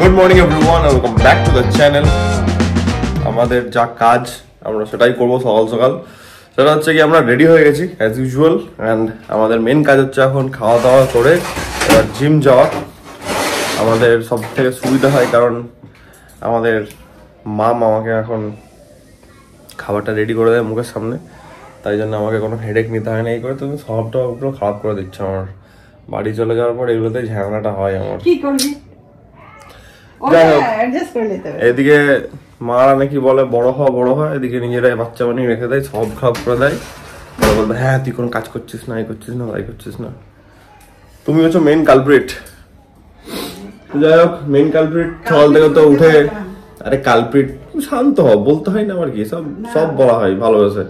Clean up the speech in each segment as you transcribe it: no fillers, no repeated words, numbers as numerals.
Good morning everyone, welcome back to the channel. আমাদের যা কাজ আমরা সেটাই করবো সকাল সকাল। সেটা হচ্ছে কি আমরা রেডি হয়ে গেছি অ্যাজ ইউজুয়াল, অ্যান্ড আমাদের মেন কাজ হচ্ছে এখন খাওয়া দাওয়া করে এবার জিম যাওয়া। আমাদের সব থেকে সুবিধা হয় কারণ আমাদের মাম আমাকে এখন খাবারটা রেডি করে দেয় মুখের সামনে, তাই জন্য আমাকে কোনো হেডেক নিতে হয় না। এই করে তুমি সবটা পুরো খারাপ করে দিচ্ছ আমার। বাড়ি চলে যাওয়ার পর এগুলোতে ঝামেলাটা হয় আমার। কি করবি? এদিকে মারা নাকি বলে বড় হয়, এদিকে নিজেরাই বাচ্চা বানিয়ে রেখে দেয়, সব খারাপ করে দেয়। বলবে হ্যাঁ তুই কোনো কাজ করছিস না, এই করছিস না, তাই করছিস না। তুমি হচ্ছে মেইন কালপ্রিট। যাই হোক, মেইন কালপ্রিট সকাল থেকে তো উঠে, আরে কালপ্রিট শান্ত হ, বলতে হয় না আমার কি, সব বলা হয় ভালোবেসে।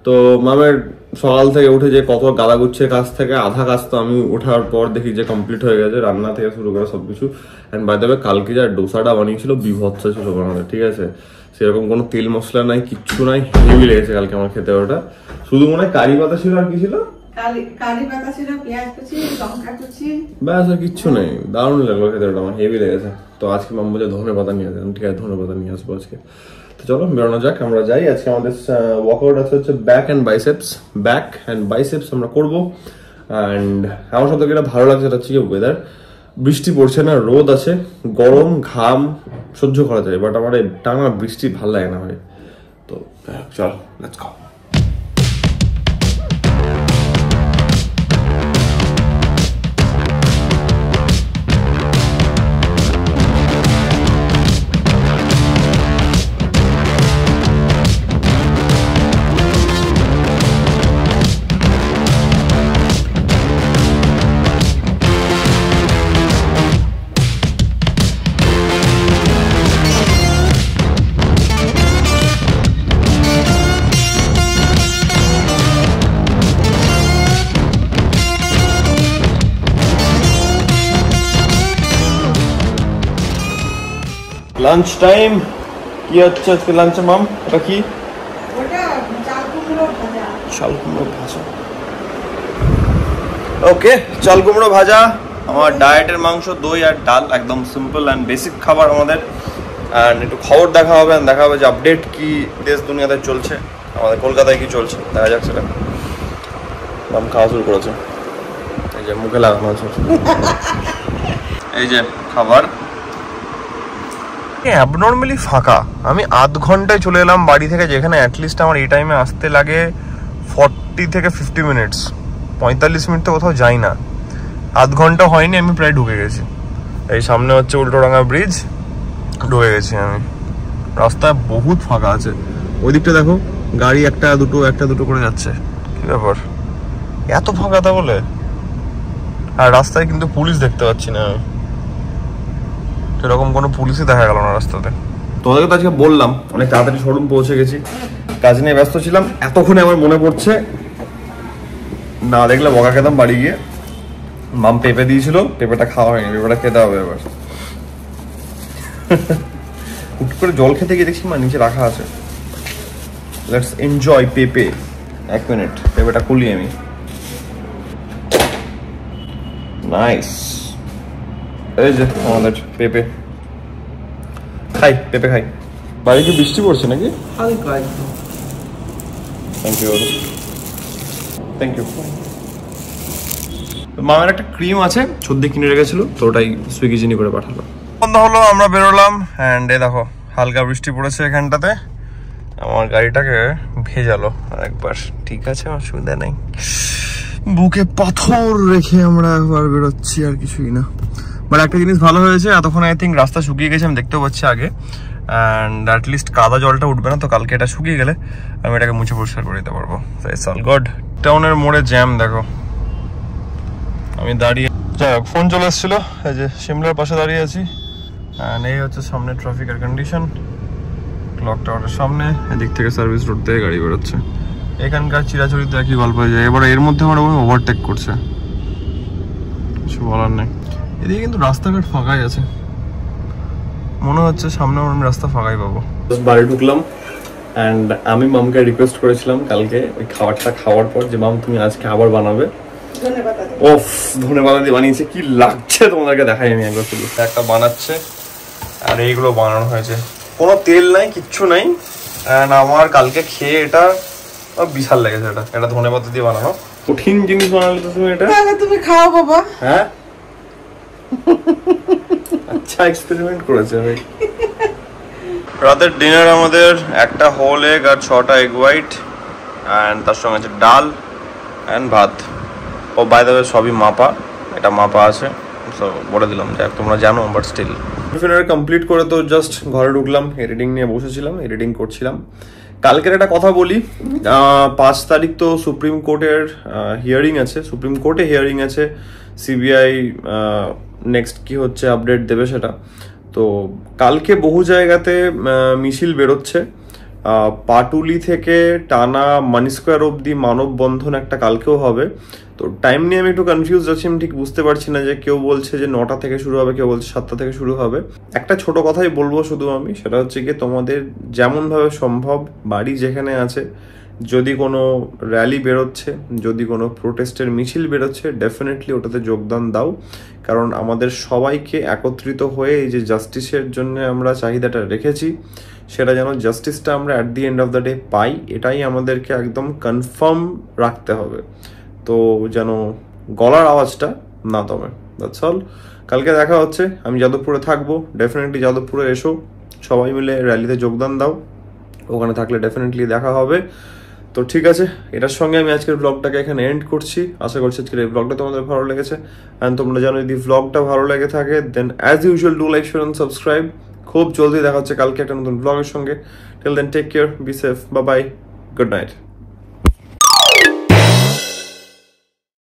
তো মামের সকাল থেকে উঠে যে কত গালাগুচ্ছের কাজ থেকে আধা কাজ তো আমি ওঠার পর দেখি যে কমপ্লিট হয়ে গেছে, রান্না থেকে শুরু করে সবকিছু। অ্যান্ড বাই দ্য ওয়ে কালকে যা ডোসাটা বানিয়েছিল বিভৎস ছিল বানাতে, ঠিক আছে? সেরকম কোনো তেল মশলা নাই, কিচ্ছু নাই, হেভি লেগেছে কালকে আমার খেতে। ওটা শুধু মনে হয় কারি পাতা ছিল, আর কি ছিল? কারি পাতা ছিল, পেঁয়াজ কুচি, লঙ্কা কুচি, ব্যাস আর কিচ্ছু নেই। দারুণ লাগলো খেতে, ওটা আমার হেভি লেগেছে। তো আজকে মাম বলছে ধনে পাতা নিয়ে আসেন, ঠিক আছে ধনে পাতা নিয়ে আসবো আজকে। তো চলো বেরোনো যাক, আমরা যাই। আজকে আমাদের ওয়ার্কআউট আছে হচ্ছে ব্যাক অ্যান্ড বাইসেপস আমরা করবো। অ্যান্ড আমার সব থেকে এটা ভালো লাগছে এটা হচ্ছে কি ওয়েদার, বৃষ্টি পড়ছে না, রোদ আছে, গরম ঘাম সহ্য করা যায়, বাট আমার এই টানা বৃষ্টি ভালো লাগে না ভাই। তো চলো লেটস গো। Lunch time. কি হচ্ছে আজকে লাঞ্চে মাম? এটা কি? চাল কুমড়ো ভাজা। ওকে, চাল কুমড়ো ভাজা, আমার ডায়েটের মাংস, দই আর ডাল, একদম সিম্পল অ্যান্ড বেসিক খাবার আমাদের। অ্যান্ড একটু খবর দেখা হবে যে আপডেট কি দেশ দুনিয়াতে চলছে, আমাদের কলকাতায় কি চলছে দেখা যাক সেটা। মাম খাওয়া শুরু করেছে, এই যে মুখে লাগানো আছে, এই যে খাবার। অ্যাবনর্মালি ফাঁকা। আমি আধ ঘন্টায় চলে এলাম বাড়ি থেকে, যেখানে অ্যাটলিস্ট আমার এই টাইমে আসতে লাগে 40 থেকে 50 মিনিটস। 45 মিনিট তো কোথাও যাই না, আধ ঘন্টা হয়নি আমি প্রায় ঢুকে গেছি। এই সামনে হচ্ছে উল্টোডাঙ্গা ব্রিজ, ঢুকে গেছি আমি। রাস্তায় বহুত ফাঁকা আছে, ওই দিকটা দেখো গাড়ি একটা দুটো করে যাচ্ছে। কি ব্যাপার এত ফাঁকা তা বলে? আর রাস্তায় কিন্তু পুলিশ দেখতে পাচ্ছি না আমি, সেরকম কোনো পুলিশই দেখা গেল না রাস্তাতে। তোমাদেরকে তো আজকে বললাম অনেক তাড়াতাড়ি শোরুম পৌঁছে গেছি, কাজ নিয়ে ব্যস্ত ছিলাম। এতক্ষণে আমার মনে পড়ছে না দেখলে বকা খেতাম বাড়ি গিয়ে। মাম পেঁপে দিয়েছিল, পেঁপেটা খাওয়া হয়নি, পেঁপেটা খেতে হবে এবার। হুট করে জল খেতে গিয়ে দেখছি মা নিচে রাখা আছে। লেটস এনজয় পেঁপে। 1 মিনিট, পেঁপেটা খুলি আমি। নাইস, এই যে আমাদের পেঁপে। পেঁপে খাই। বাইরে কি বৃষ্টি পড়ছে নাকি? Thank you. মামার একটা ক্রিম আছে, সর্দি কিনে রেখেছিল, তো ওটাই সুইগি চিনি করে পাঠালো। বন্ধ হলো, আমরা বেরোলাম। অ্যান্ড এই দেখো হালকা বৃষ্টি পড়েছে এখানটাতে, আমার গাড়িটাকে ভেজালো আরেকবার। ঠিক আছে, অসুবিধা নেই। বুকে পাথর রেখে আমরা একবার বেরোচ্ছি, আর কিছুই না। বাট একটা জিনিস ভালো হয়েছে, এতক্ষণ আই থিঙ্ক রাস্তা শুকিয়ে গেছে, আমি দেখতেও পাচ্ছি আগে। অ্যান্ড অ্যাটলিস্ট কাদা জলটা উঠবে না, তো কালকে এটা শুকিয়ে গেলে আমি এটাকে মুছে পরিষ্কার করে দিতে পারবো। It's all good. টাউনের মোড়ে জ্যাম দেখো, আমি দাঁড়িয়ে, যাই হোক ফোন চলে এসেছিল, এই যে সিমলার পাশে দাঁড়িয়ে আছি। অ্যান্ড এই হচ্ছে সামনে ট্রাফিকের কন্ডিশন, ক্লক টাওয়ারের সামনে। এদিক থেকে সার্ভিস রোড থেকে গাড়ি বেরোচ্ছে। এখানকার চিরাচরিত একই গল্প হয়ে যায়। এবার এর মধ্যে আমার ওভারটেক করছে, কিছু বলার নেই। এদিকে কিন্তু রাস্তাঘাট ফাঁকাই আছে, মনে হচ্ছে সামনে আমি রাস্তা ফাঁকাই পাবো। বাড়ি ঢুকলাম, অ্যান্ড আমি মামকে রিকোয়েস্ট করেছিলাম কালকে ওই খাবারটা খাওয়ার পর যে মাম তুমি আজকে আবার বানাবে। ধন্যবাদ। ওফ, ধন্যবাদ দিয়ে বানিয়েছে, কি লাগছে তোমাদেরকে দেখাই আমি একবার শুধু। একটা বানাচ্ছে আর এইগুলো বানানো হয়েছে, কোনো তেল নাই, কিচ্ছু নাই। আমার কালকে খেয়ে এটা বিশাল লেগেছে। এটা ধনেপাতা দিয়ে বানানো, কঠিন জিনিস বানালে তো তুমি এটা। তাহলে তুমি খাও বাবা। হ্যাঁ, আচ্ছা এক্সপেরিমেন্ট করেছে ভাই। রাতের ডিনার আমাদের একটা হোল এগ আর 6টা এগ হোয়াইট, অ্যান্ড তার সঙ্গে আছে ডাল অ্যান্ড ভাত। ও বাই দ্য ওয়ে সবই মাপা, এটা মাপা আছে, সো বলে দিলাম যাক তোমরা জানো, বাট স্টিল। ডিনার কমপ্লিট করে তো জাস্ট ঘরে ঢুকলাম, এডিটিং নিয়ে বসেছিলাম, এডিটিং করছিলাম। কালকের একটা কথা বলি, 5 তারিখ তো সুপ্রিম কোর্টের হিয়ারিং আছে, সুপ্রিম কোর্টে হিয়ারিং আছে। সিবিআই নেক্সট কি হচ্ছে আপডেট দেবে সেটা। তো কালকে বহু জায়গাতে মিছিল বেরোচ্ছে, পাটুলি থেকে টানা মানি স্কোয়ার অব্দি মানববন্ধন একটা কালকেও হবে। তো টাইম নিয়ে আমি একটু কনফিউজ আছি, আমি ঠিক বুঝতে পারছি না, যে কেউ বলছে যে 9টা থেকে শুরু হবে, কেউ বলছে 7টা থেকে শুরু হবে। একটা ছোট কথাই বলবো শুধু আমি, সেটা হচ্ছে কি তোমাদের যেমনভাবে সম্ভব বাড়ি যেখানে আছে, যদি কোনো র্যালি বেরোচ্ছে, যদি কোনো প্রোটেস্টের মিছিল বেরোচ্ছে, ডেফিনেটলি ওটাতে যোগদান দাও। কারণ আমাদের সবাইকে একত্রিত হয়ে এই যে জাস্টিসের জন্য আমরা চাহিদাটা রেখেছি, সেটা যেন জাস্টিসটা আমরা at the end of the day পাই, এটাই আমাদেরকে একদম কনফার্ম রাখতে হবে। তো যেন গলার আওয়াজটা না দমে। That's all. কালকে দেখা হচ্ছে, আমি যাদবপুরে থাকবো, ডেফিনেটলি যাদবপুরে এসো, সবাই মিলে র্যালিতে যোগদান দাও, ওখানে থাকলে ডেফিনেটলি দেখা হবে। তো ঠিক আছে, এটার সঙ্গে আমি আজকের ব্লগটাকে এখানে এন্ড করছি। আশা করছি আজকের এই ব্লগটা তোমাদের ভালো লেগেছে, অ্যান্ড তোমরা জানো যদি ব্লগটা ভালো লেগে থাকে then as usual do like, share and subscribe. খুব জলদি দেখা হচ্ছে কালকে একটা নতুন ব্লগের সঙ্গে। Till then take care, be safe, bye bye, good night.